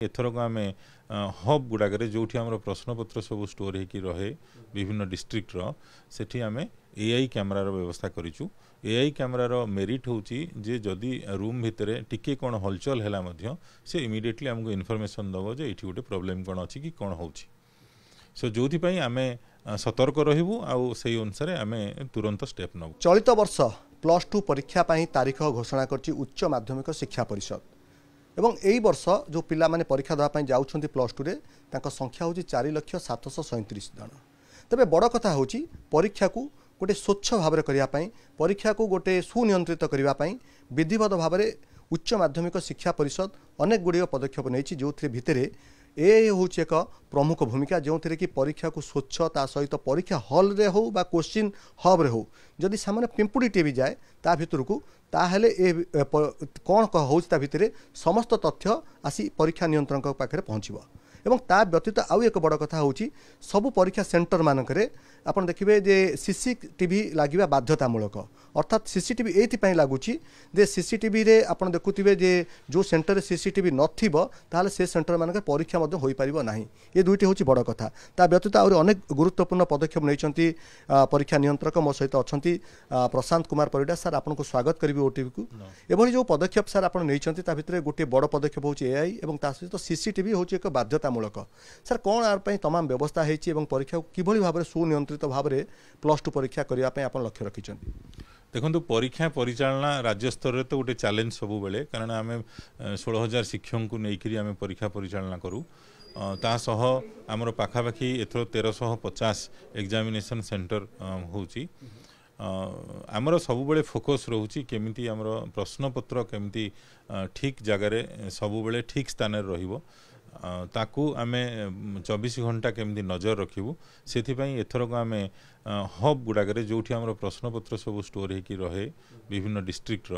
एथरक आम हब गुड़ाक जो प्रश्नपत्र सब स्टोर हो रहे विभिन्न डिस्ट्रिक्ट सेठी आम एआई कैमरार व्यवस्था करूँ। एआई कैमरार मेरिट हूँ जे जदि रूम भितर टिके कौन हलचल है से इमिडिएटली आमको इनफॉरमेशन दब जे ये गोटे प्रोब्लेम कौन अच्छी कि कौन हो सो जो आम सतर्क रहबू आउ से अनुसार आम तुरंत स्टेप नबू। चलित वर्ष +2 परीक्षा तारीख घोषणा कर उच्च माध्यमिक शिक्षा परिषद एवं यही वर्ष जो पिला माने परीक्षा देवाई जाऊँच +2 रे तांका संख्या हूँ 4,737,000 जन। तेबे बड़ कथा हूँ परीक्षा को गोटे स्वच्छ भाव करने परीक्षा को गोटे सुनियंत्रित करने विधिवत भाव में उच्च माध्यमिक शिक्षा परिषद अनेक गुड़िक पदक्षेप नहीं जो भितर ए हूँ एक प्रमुख भूमिका जो थे कि परीक्षा को स्वच्छ ता सहित परीक्षा हल रे हो बा क्वेश्चन हब रे हो जदि सामान्य पिंपुड़ीटे भी जाए ता भितर को ताहले ए कौन हो भितर समस्त तथ्य आसी परीक्षा नियंत्रण पाखे पहुँचब। एवं ता व्यतीत आउ एक बड़ कथा हूँ सबु परीक्षा सेंटर मानकरे आपन देखिए जे सीसीटीवी लगे बाध्यतामूलक अर्थात सीसीटीवी ये लगुच जे सीसीटीवी रे आपन देखुथिबे जे जो सेंटर सीसीटीवी नथिबो ताहले से सेंटर मानक परीक्षा मध्य होई परिबो नाही। ये दुईटी हूँ बड़ कथा। ता व्यतीत आउर अनेक गुरुत्वपूर्ण पदक्षेप नहीं परीक्षा नियंत्रक मो सहित अच्छा प्रशांत कुमार परिडा सर आपको स्वागत करी ओटीवी को एभली जो पदक्षेप सर आप नहीं भितर गोटे बड़ पदक्षेप हूँ एआई और ता सहित सीसीटीवी हूँ एक बाध्यतामूलक सर कौन यार तमाम व्यवस्था होती परीक्षा को किभली भाव सुनियंत्रित भाव में +2 परीक्षा करने आप लक्ष्य रखिंट। देखो परीक्षा परिचालना राज्य स्तर तो गोटे चैलेंज सब बेले कारण आम 16,000 शिक्षक को लेकर आम परीक्षा परिचालना करूँ तासह आमर पाखापाखि एथर 1350 एग्जामिनेशन सेंटर होची आमर सब बेले फोकस रोची केमिति आमर प्रश्नपत्र केमिति ठीक जगार सब बेले ठीक स्थान रहिबो ताकू आमे 24 घंटा केमती नजर रखिबू से एथरक आम हब गुड़ाक जो प्रश्नपत्र सब स्टोर हो रहे विभिन्न डिस्ट्रिक्ट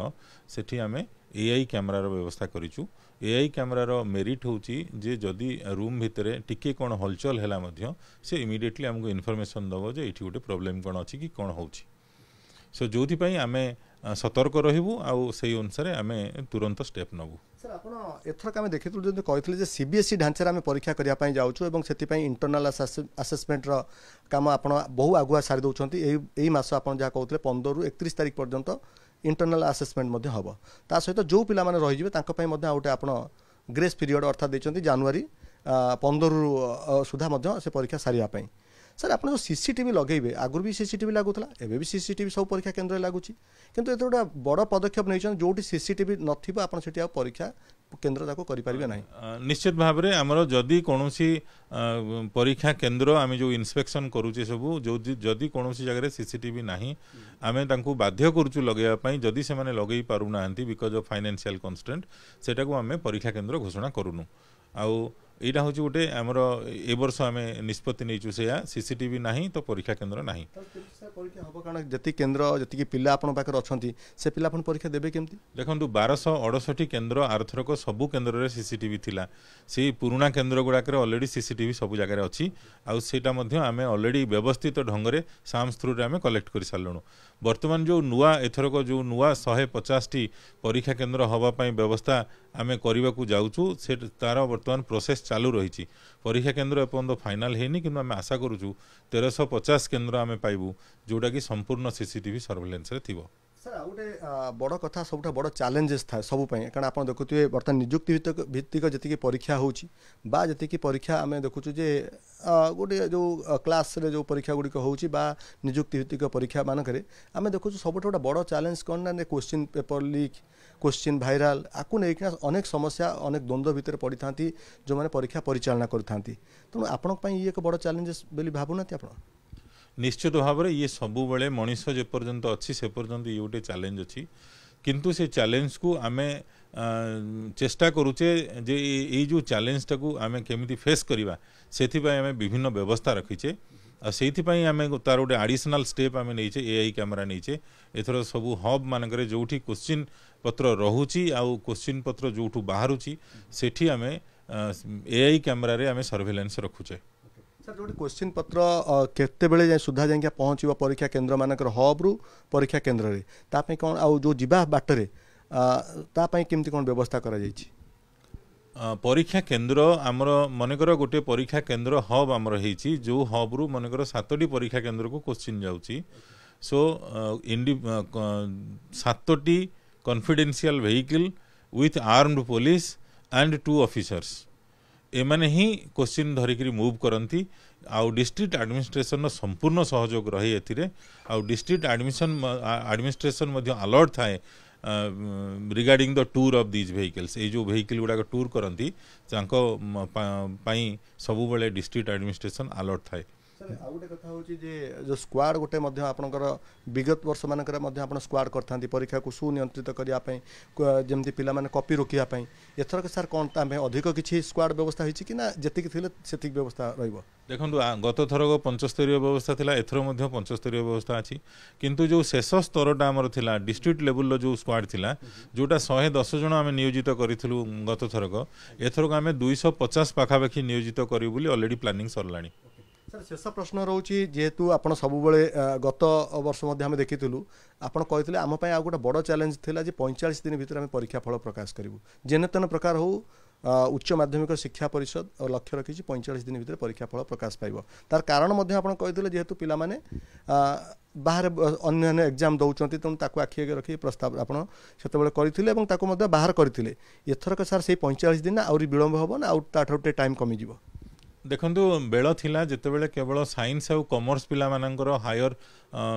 सेठी आम एआई कैमरार व्यवस्था करूँ। एआई कैमरार मेरिट हूँ जे जदि रूम भितर टिके कौन हलचल है से इमिडिएटली आमको इनफॉरमेशन दब जे ये गोटे प्रोब्लेम कौन अच्छी कि कौन हो सो जो आम सतर्क रहबू आउ से अनुसार आम तुरंत स्टेप नबू। सर आप एथरक आम देखी जो कहते सीबीएसई ढांचार आम परीक्षा करने जाऊँ से इंटरनाल आसेसमेंट काम आप बहु आगुआ सारी दौरान यही मास आप जहाँ कहते 15 ରୁ 31 तारीख पर्यंत इंटरनाल आसेसमेंट हम ता सहित जो पिला माने रही गोटे आप ग्रेस पीरियड अर्थात देखते जनवरी 15 सुधा से परीक्षा सारे सर आप जो सीसीटीवी लगे आगुरी भी सीसीटीवी लगुला एवं भी सीसीटीवी सब परीक्षा केन्द्र लगुच किंतु ये गोटे बड़ पदक्षेप नहीं जो सीसीटीवी नथिबा आपन सेठी परीक्षा केन्द्र ताको करि परिबे नाही। निश्चित भाव में आमर जदि कौन परीक्षा केन्द्र आम जो इन्स्पेक्शन करुचे सबू जो जदि कौन जगह सीसीटीवी नाही आमे तांको बाध्य करूचु लगेवाई जदि से माने लगे पारुना बिकज ऑफ फाइनेंशियल कन्स्ट्रेंट सेटा को आमे परीक्षा केन्द्र घोषणा करूनु आउ यहाँ हूँ गोटे आमर ए वर्ष आम निष्पत्ति नहीं से सीसीटीवी नहीं तो परीक्षा केन्द्र नहीं परीक्षा हम कारण जी केन्द्र जी पिला आपण पाखे अच्छा से पिला परीक्षा देवे केमती देखो 1268 केन्द्र आरथरक सबू केन्द्र में सीसीटीवी थिला से पुराना केन्द्र गुड़ाक अलरेडी सीसीटीवी सब जगह अच्छी आउटा आम अलरेडी व्यवस्थित ढंग से साम्स थ्रू आम कलेक्ट कर सारूँ। बर्तमान जो नुआ एथरक जो नुआ 150 परीक्षा केन्द्र हवापाई व्यवस्था आम करने को जाऊँ से तार बर्तमान प्रोसेस चालू रही परीक्षा केन्द्र एपर्यंत फाइनाल है कि आम आशा करूँ 1350 केन्द्र आम पाइबू जोटा कि संपूर्ण सीसीटीवी सर्वेलेंस रे थिबो। सर आ गोटे बड़ कथा सब बड़ चैलेंजेस था सबूपाई कारण आप देखुए बर्तमान निजुक्ति भित्तिक जी परीक्षा होती परीक्षा आम देखुचु जे गोटे जो क्लास रे जो परीक्षा गुड़िक होती निजुक्ति भित्तिक परीक्षा मानक आम देखुँ सब गोटे बड़ चैलेंज कौन ना question paper leak question viral आपको लेकिन अनेक समस्या अनेक द्वंद्व भितर पड़ी था जो मैंने परीक्षा परिचालना करता तेणु आपण ये एक बड़ चैलेंजेस बोली भावुना आप निश्चित भाव में ये सब बेले मनीष जे पर्यंत अच्छी से पर्यंत ये गोटे चैलेंज अच्छी किंतु से चैलेंज को आम चेष्टा करुचे जे ये जो चैलेंज टाको आम केमिति फेस करवा से आम विभिन्न व्यवस्था रखीचे से आम तार गोटे एडिशनल स्टेप आम नहींचे एआई कैमरा नहींचे एथर सबू हब मानक जो क्वेश्चन पत्र रोची आउ क्वेश्चन पत्र जो बाहरुची सेठी आम एआई कैमरा आम सर्वेलेंस रखुचे। सर जो क्वेश्चन पत्र केते जाए सुधा जाए पहुँचो परीक्षा केन्द्र मानक हब रु परीक्षा केन्द्र में ताप कौन आउ जो जीवा बाटर तापाई केमती कौन व्यवस्था करा परीक्षा केन्द्र आमर मनकर गोटे परीक्षा केन्द्र हब आमर होती जो हब रु मनकर 7टी परीक्षा केन्द्र को क्वेश्चन जाऊँगी सो 7टी confidential vehicle with armed police and 2 officers एमाने ही क्वेश्चन धरिकी मूव करती आउ डिस्ट्रिक्ट एडमिनिस्ट्रेशन संपूर्ण सहयोग रही एथिरे आउ डिस्ट्रिक्ट एडमिनिस्ट्रेशन अलर्ट थाए regarding the tour of these vehicles ये जो व्हीकल गुड़ाक टूर करती सबु बेले डिस्ट्रिक्ट एडमिनिस्ट्रेशन अलर्ट थाए आ गोटे कथा हूँ जो स्क्वाड गोटे आपणकर विगत वर्ष मानक स्क्वाड करते परीक्षा को सुनियंत्रित करने जमी पे कॉपी रोकने एथरक सार कौन अधिक किसी स्क्वाड व्यवस्था होती कि ना जी व्यवस्था रही देखो गत थरक 75 व्यवस्था थिला एथर मध्य 75 व्यवस्था अच्छी किंतु जो शेष स्तरटा आमर थिला डिस्ट्रिक्ट लेवल जो स्क्वाड थिला जोटा 110 जन आम नियोजित करूँ गत थरक एथरक आम 250 पाखापाखि नियोजित करूँ बोली ऑलरेडी प्लानिंग सरलानी सर शेष प्रश्न रोचे जेहेतु आप सब गत वर्ष आम देखी आपड़ कहते आम आ गोटे बड़ चैलेंज थिला 45 दिन भितर आम परीक्षा फल प्रकाश करूँ जेने तेन प्रकार हो उच्च माध्यमिक शिक्षा परिषद और लक्ष्य रखी 45 दिन भितर परीक्षा फल प्रकाश पाइब तार कारण कहते जेहेतु पिला माने बाहर अन्य एग्जाम दौरान तेणु ताकू आखि आगे रखी प्रस्ताव आप करते बाहर करते एथरक सार से 45 दिन आहरी विलम्ब हम ना आउटे टाइम कमिज देखु बेल थिला जितेबाला केवल साइंस और कॉमर्स पिला मानकर हायर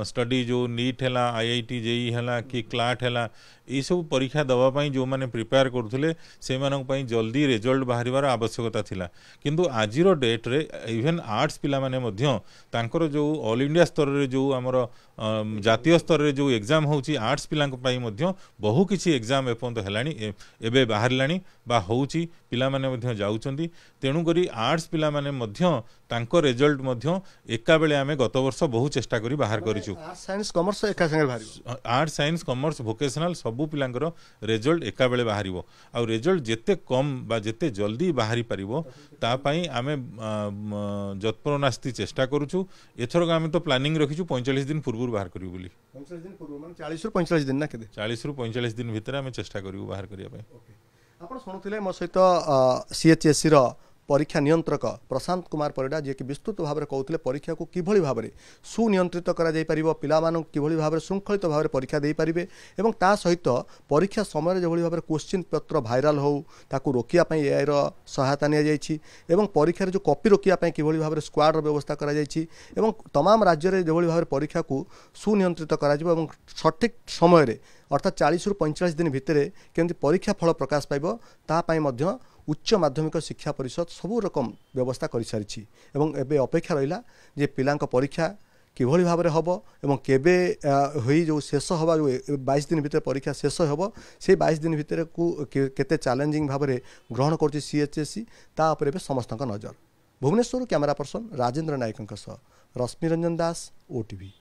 स्टडी जो नीट है आईआईटी जेई है कि क्लाट है ये सब परीक्षा दवापाई जो मैंने प्रिपेयर करुले से जल्दी रिजल्ट बाहर आवश्यकता थिला किंतु आजिर डेट रे इवेन आर्ट्स पिला माने मध्य तांकर जो ऑल इंडिया स्तर रे जो आमर जातीय स्तर रे जो एग्जाम होची आर्ट्स पिलांक पाई मध्य बहु किछि एग्जाम एपर्यंत हेलानी एबे बाहरलानी बा होची पिला माने मध्य जाउचंदी तेणु करी आर्ट्स पिला माने मध्य तांको रिजल्ट मध्य एका बेले आमे गत वर्ष बहु चेष्टा करी बाहर करिछु आर्ट्स साइंस कॉमर्स एका संगे बाहर आर्ट्स साइंस कॉमर्स वोकेशनल सबु पिलांकर रिजल्ट एका बेले बाहरिबो आ रिजल्ट जेते कम बा जेते जल्दी बाहरी परिबो ता पई आमे जत्परनास्ति चेष्टा करूछु एथरक आमे तो प्लानिंग रखिछु 45 दिन पूर्व बाहर करियो बोली 45 दिन पूर्व माने 40 रु 45 दिन ना केदे 40 रु 45 दिन भितर आमे चेष्टा करियो बाहर करिया पई आपण सुनुथिले मो सहित सीएचएससी रो परीक्षा नियंत्रक प्रशांत कुमार परिडा जे कि विस्तृत भाव में कहते परीक्षा को किभली भाव में सुनियंत्रित करा जाय परिबो पिलामानन किभली भाव में श्रृंखलित भाव में परीक्षा दे पारिबे एवं ता सहित परीक्षा समय जो भाव में क्वेश्चन पत्र भाइराल हो ताकू रोकिया पई एआई रो सहायता निया जायछि एवं परीक्षा जो कॉपी रोकिया पई किभली भाव में स्क्वाड रो व्यवस्था करा जायछि एवं तमाम राज्य में जो भाव में परीक्षा को सुनियंत्रित करा जिवो एवं सठिक समय रे अर्थात 40 रु 45 दिन भितर केमती परीक्षा फल प्रकाश पाइब ता पई मध्य उच्च माध्यमिक शिक्षा परिषद सबू रकम व्यवस्था कर सारी एवं एबे अपेक्षा रहा जे पिलांक परीक्षा किभली भाव में हम एवं केबे होई जो शेष हवा जो 22 दिन भितर परीक्षा शेष हम से 22 दिन भितर को केते चैलेंजिंग भाव में ग्रहण कर सीएचएससी ता उपर समस्त नजर भुवनेश्वर कैमरा पर्सन राजेंद्र नायक रश्मि रंजन दास ओटीवी।